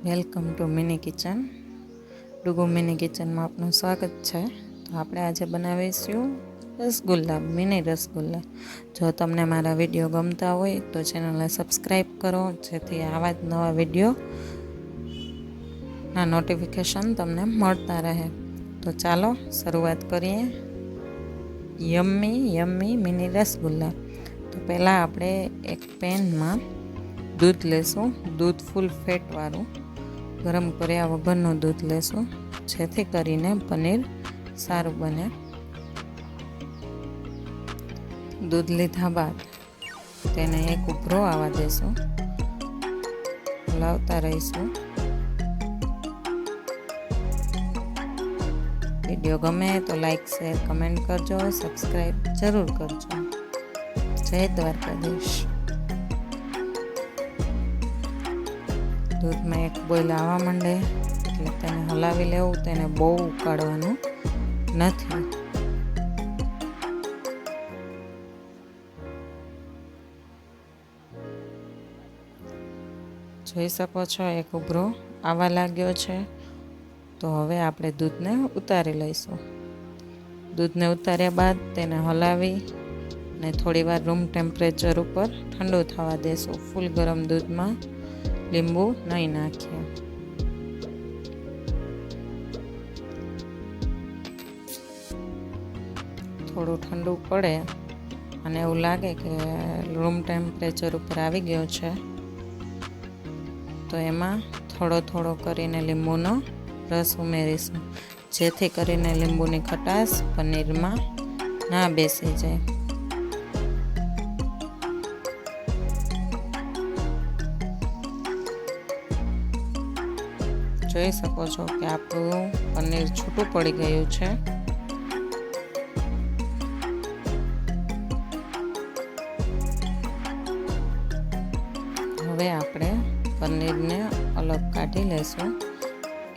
Welcome to mini kitchen. ડુગુ mini કિચનમાં આપનું સ્વાગત છે. તો આપણે આજે બનાવીશું રસગુલ્લા, મિની રસગુલ્લા. જો તમને મારા વિડીયો ગમતા હોય તો ચેનલને સબસ્ક્રાઈબ કરો, જેથી આવા જ નવા વિડીયોના નોટિફિકેશન તમને મળતા રહે. તો ચાલો શરૂઆત કરીએ. Yummy mini rasgulla. તો પહેલાં આપણે એક પેનમાં દૂધ લેશું. દૂધ ફૂલ ફેટવાળું, ગરમ કર્યા વગરનું દૂધ લેશું, જેથી કરીને પનીર સારું બને. દૂધ લીધા બાદ તેને એક ઉભરો આવવા દેશું, હલાવતા રહીશું. વિડીયો ગમે તો લાઈક, શેર, કમેન્ટ કરજો, સબસ્ક્રાઈબ જરૂર કરજો. જય દ્વારકાધીશ. દૂધમાં એક બોઇલ આવવા માંડે એટલે તેને હલાવી લેવું. તેને બહુ ઉકાળવાનું નથી. જોઈ શકો છો એક ઉભરો આવવા લાગ્યો છે. તો હવે આપણે દૂધને ઉતારી લઈશું. દૂધને ઉતાર્યા બાદ તેને હલાવી ને થોડી વાર રૂમ ટેમ્પરેચર ઉપર ઠંડુ થવા દેશું. ફૂલ ગરમ દૂધમાં લીંબુ નહીં નાખીએ. થોડું ઠંડુ પડે અને એવું લાગે કે રૂમ ટેમ્પરેચર ઉપર આવી ગયો છે, તો એમાં થોડો કરીને લીંબુનો રસ ઉમેરીશું, જેથી કરીને લીંબુની ખટાશ પનીરમાં ના બેસી જાય. જોઈ શકો છો કે આપણું પનીર છૂટું પડી ગયું છે. હવે આપણે પનીરને અલગ કાઢી લઈશું.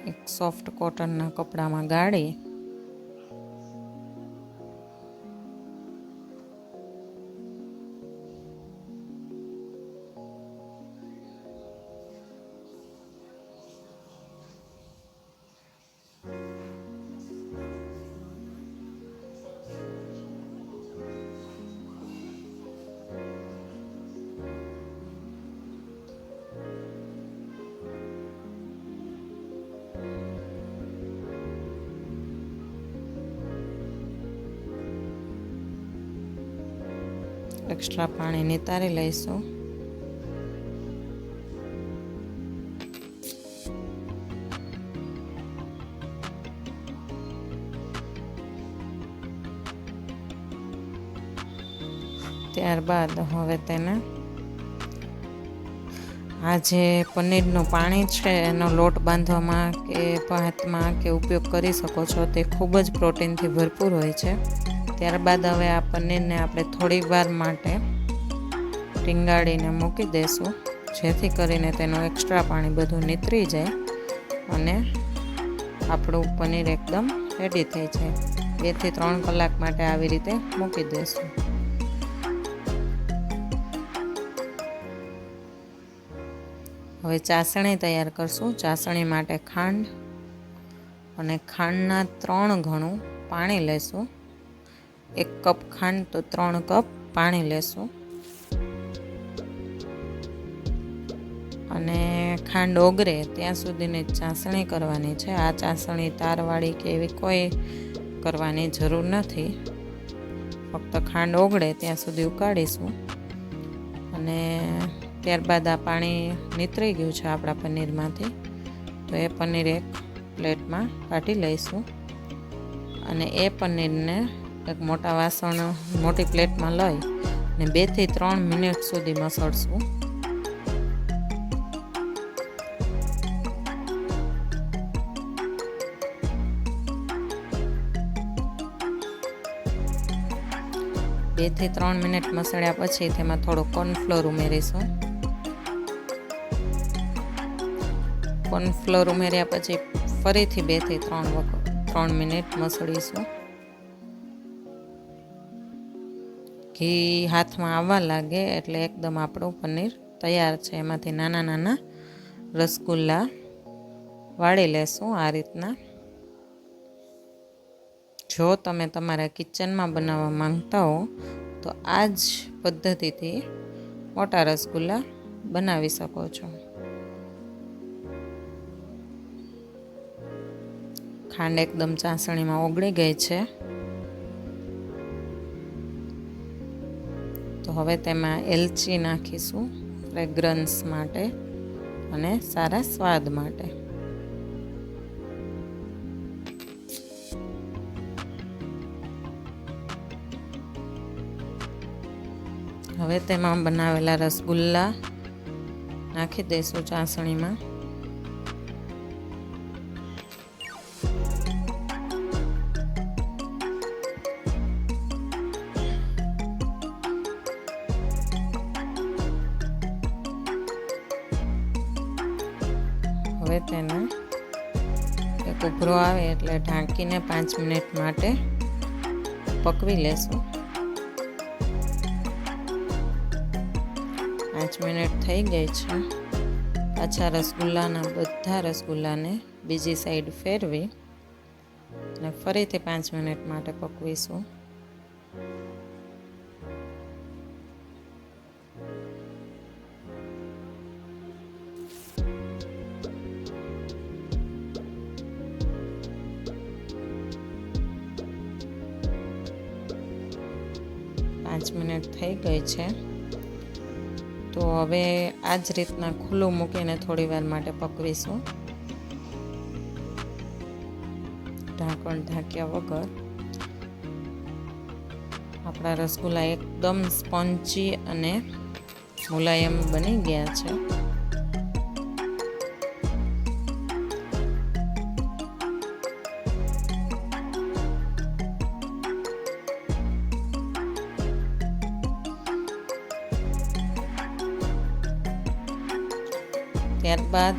એક સોફ્ટ કોટનના કપડામાં ગાળી એક્સ્ટ્રા પાણી નિતારી લઈશું. ત્યારબાદ હવે તેને આ જે પનીરનું પાણી છે એનો લોટ બાંધવામાં કે ભાતમાં કે ઉપયોગ કરી શકો છો. તે ખૂબ જ પ્રોટીનથી ભરપૂર હોય છે. ત્યારબાદ હવે આ પનીરને આપણે થોડી વાર માટે ટીંગાડીને મૂકી દઈશું, જેથી કરીને તેનું એક્સ્ટ્રા પાણી બધું નીતરી જાય અને આપણું પનીર એકદમ રેડી થઈ જાય. 2 થી 3 કલાક માટે આવી રીતે મૂકી દઈશું. હવે ચાસણી તૈયાર કરશું. ચાસણી માટે ખાંડ અને ખાંડના 3 ગણું પાણી લેશું. 1 કપ ખાંડ તો 3 કપ પાણી લેશું. અને ખાંડ ઓગળે ત્યાં સુધીની ચાસણી કરવાની છે. આ ચાસણી તારવાળી કે એવી કોઈ કરવાની જરૂર નથી. ફક્ત ખાંડ ઓગળે ત્યાં સુધી ઉકાળીશું. અને ત્યારબાદ આ પાણી નીતરી ગયું છે આપણા પનીરમાંથી, તો એ પનીર એક પ્લેટમાં કાઢી લઈશું. અને એ પનીરને એક મોટા વાસણ, મોટી પ્લેટમાં લઈ અને 2 થી 3 મિનિટ સુધી મસળશું. બે થી 3 મિનિટ મસળ્યા પછી તેમાં થોડો કોર્નફ્લોર ઉમેરીશું. કોર્નફ્લોર ઉમેર્યા પછી ફરીથી 2 થી 3 મિનિટ મસળીશું. ઘી હાથમાં આવવા લાગે એટલે એકદમ આપણું પનીર તૈયાર છે. એમાંથી નાના નાના રસગુલ્લા વાળી લેશું આ રીતના. જો તમે તમારા કિચનમાં બનાવવા માંગતા હો તો આ જ પદ્ધતિથી મોટા રસગુલ્લા બનાવી શકો છો. ખાંડ એકદમ ચાસણીમાં ઓગળી ગઈ છે. તો હવે તેમાં એલચી નાખીશું ફ્રેગ્રન્સ માટે અને સારા સ્વાદ માટે. હવે તેમાં બનાવેલા રસગુલ્લા નાખી દઈશું ચાસણીમાં. હવે તેને એક ઉભરો આવે એટલે ઢાંકીને 5 મિનિટ માટે પકવી લેશું. 5 મિનિટ થઈ ગઈ છે. પાછા બધા રસગુલ્લાને બીજી સાઈડ ફેરવી અને ફરીથી 5 મિનિટ માટે પકવીશું. મિનિટ થઈ ગઈ છે. તો હવે આ જ રીતના ખુલ્લું મૂકીને થોડી વાર માટે પકવીશું, ઢાંકણ ઢાંક્યા વગર. આપણા રસગુલ્લા એકદમ સ્પોન્જી અને મુલાયમ બની ગયા છે. ત્યારબાદ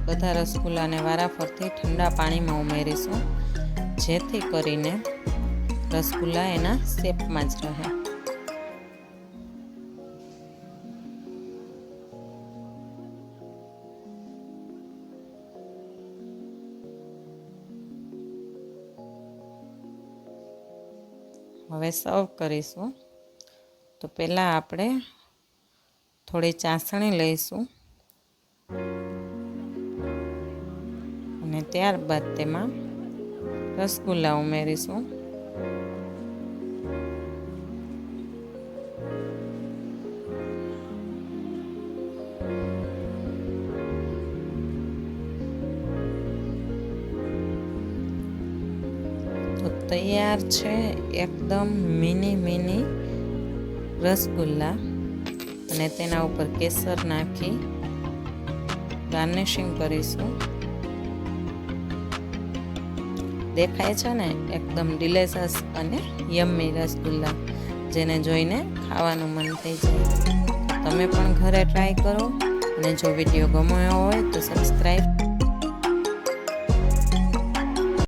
બધા રસગુલ્લાને વારાફરતી ઠંડા પાણીમાં ઉમેરીશું, જેથી કરીને રસગુલ્લા એના શેપમાં જ રહે. હવે સર્વ કરીશું. તો પહેલાં આપણે થોડી ચાસણી લઈશું અને ત્યારબાદ તેમાં રસગુલ્લા ઉમેરીશું. તો તૈયાર છે એકદમ મિની રસગુલ્લા, અને તેના ઉપર કેસર નાખી ગાર્નિશિંગ કરીશું. દેખાય છે ને એકદમ ડિલિશિયસ અને યમ્મી રસગુલ્લા, જેને જોઈને ખાવાનું મન થઈ જાય. તમે પણ ઘરે ટ્રાય કરો, અને જો વિડીયો ગમ્યો હોય તો સબસ્ક્રાઈબ